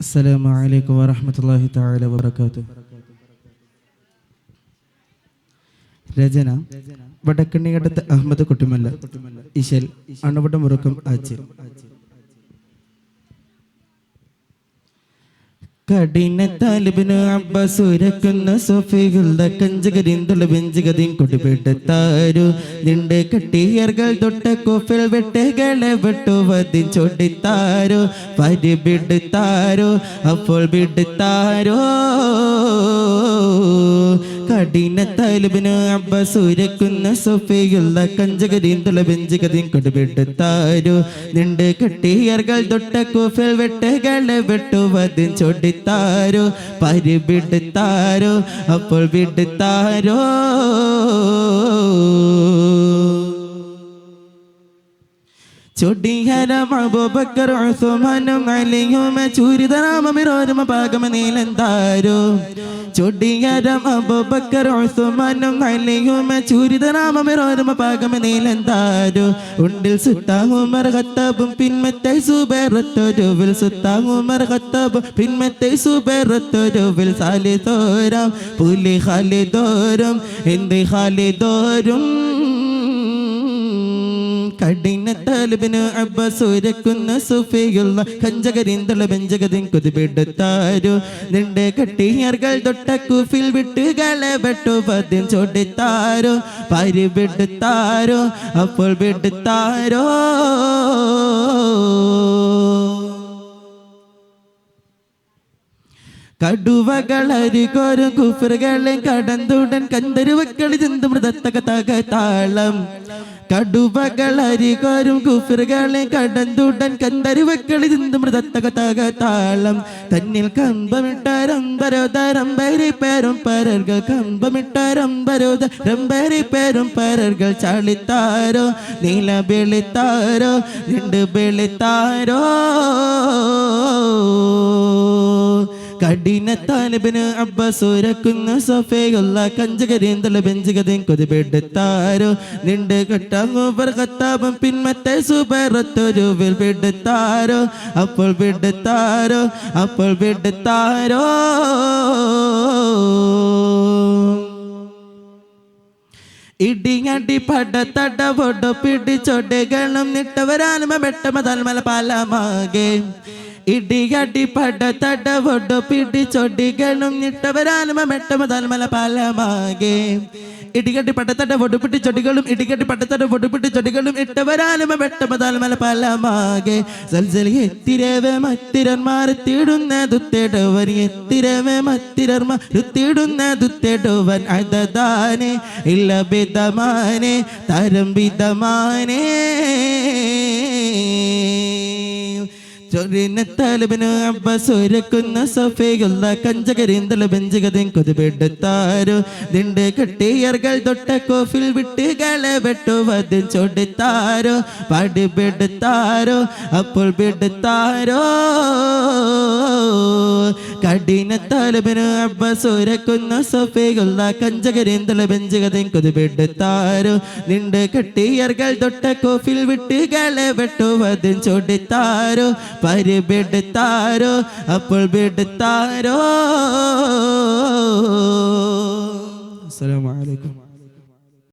അസ്സലാമു അലൈക്കും വറഹ്മത്തുള്ളാഹി തആല വബറകാതുഹു. രചന വടക്കണ്ണിയടത്ത് അഹമ്മദ് കുട്ടിമല്ല. ഇശൽ അണുവട മുറുക്കം ആച്ചി. കഠിന താലിബിന് അബ്ബാസ് ഉരക്കുന്ന സോഫികളുടെ കഞ്ചകരിന്തുള്ള ബെഞ്ചുകതിൻ കൊടിപെട്ടാരു നിന്റെ കട്ടിയർകൾ തൊട്ട കോഫിൽ വെട്ടുകളെ വെട്ടുവതിൻ ചൊടിത്താരോ പരി ബിടുത്താരോ അപ്പോൾ ബിടുത്താരോ. കഠിന താലിബിന് അബ്ബാസ് ഉരക്കുന്ന സോഫിയുള്ള കഞ്ചകരിന്തുള്ള ബെഞ്ചുകതിൻ കൊടിപെട്ടാരു നിന്റെ കട്ടിയർകൾ തൊട്ട കോഫിൽ വെട്ടുകളെ വെട്ടുവതിൻ ചൊടി താരോ പരി ബിടുത്താരോ അപ്പോൾ ബിടുത്താരോ. ചൊടിഹരം അബൂബക്കർ ഉസ്മാനും അലിയും ചൂരിതരാമമിരോരും പാകമ നീലന്താരോ. ചൊടിഹരം അബൂബക്കർ ഉസ്മാനും അലിയും ചൂരിതരാമമിരോരും പാകമ നീലന്താരോ. ഉണ്ടിൽ സുൽത്താൻ ഉമർ ഖത്താബും പിൻമത്തെ സുബൈറത്തൊരുവിൽ സുൽത്താൻ ഉമർ ഖത്താബും പിൻമത്തെ സുബൈറത്തൊരുവിൽ സാലിദോരം പുലി ഖാലിദോരം എന്ത് ഖാലിദോരും. കഠിന താലിബിന് അബ്ബാസ് ഉരക്കുന്ന സുഫിയുള്ള കഞ്ചകരിന്തള ബെഞ്ചകതിൻ കൊതിപെടുത്താരോ നിന്റെ കട്ടിയർകൾ തൊട്ട കൂഫിൽ വിട്ടുകളെ വെട്ടുപദ്യം ചൊടിത്താരോ പരി ബിടുത്താരോ അപ്പോൾ ബിടുത്താരോ. കടുവകളരികോരും കുഫറുകളെ കടന്തുടൻ കന്തരുവക്കളി ചിന്ത മൃതത്തക താളം. കടുവകളരികോരും കുഫറുകളെ കടന്തുടൻ കന്തരുവക്കളി ചിന്ത മൃതത്തക താളം. തന്നിൽ കമ്പമിട്ടാരംബരോധരംബരി പേരും പരர்கள் കമ്പമിട്ടാരംബരോധരംബരി പേരും പരர்கள் ചാളിത്താരോ നീല ബെളിത്താരോ രണ്ട് ബെളിത്താരോ. കഠിന താലിബിന് അബ്ബാസ് ഉരക്കുന്ന സഫയുള്ള കഞ്ചകരിന്തള ബെഞ്ചുകതിൻ കൊതിപെടുത്താരോ നിന്റെ കട്ടാങ്ങൂബർ ഖത്താബും പിൻമത്തെ സുബൈറത്തൊരുവിൽ ബിടുത്താരോ അപ്പോൾ ബിടുത്താരോ അപ്പോൾ ബിടുത്താരോ. ഇടിയടി പട തടവൊടു പിടിച്ചൊടകളും നിട്ടവരാനുമ വെട്ടമതൽമല പാലമാകെ. ഇടിയടി പട തടവൊടു പിടിച്ചൊടികളും നിട്ടവരാനുമ വെട്ടമതൽമല പാലമാകെ. ഇടികട്ടി പട്ടത്തട്ട പൊടുപിട്ടി ചൊടികളും ഇടികട്ടി പട്ടത്തട്ട പൊടുപിട്ടി ചൊടികളും ഇട്ടവരാലുമ വെട്ടമതാൽമല പലമാകെ. സൽസലി എത്തിരവേ മത്തിരന്മാരെത്തിടുന്ന ദുത്തേടവൻ എത്തിരവേ മത്തിരന്മാരെത്തിടുന്ന ദുത്തേടവൻ അതദാനെ ഇല്ല ബിദമാനെ തരം ബിദമാനെ. ചൊരിന താലിബിന് അബ്ബാസ് ഉരക്കുന്ന സഫയുള്ള കഞ്ചകരിന്തള ബെഞ്ചകതിൻ കൊതിപെടുത്താരോ നിന്റെ കട്ടിയർകൾ തൊട്ട കോഫിൽ വിട്ടുകളെ വെട്ടുവതിൻ ചൊടിത്താരോ പടി ബിടുത്താരോ അപ്പോൾ ബിടുത്താരോ. കഠിന താലിബിന് അബ്ബാസ് ഉരക്കുന്ന സഫയുള്ള കഞ്ചകരിന്തള ബെഞ്ചകതിൻ കൊതിപെടുത്താരോ നിന്റെ കട്ടിയർകൾ തൊട്ട കോഫിൽ വിട്ടുകളെ വെട്ടുവതിൻ ചൊടിത്താരോ പരി ബിടുത്താരോ അപ്പോൾ ബിടുത്താരോ. അസ്സലാമു അലൈക്കും.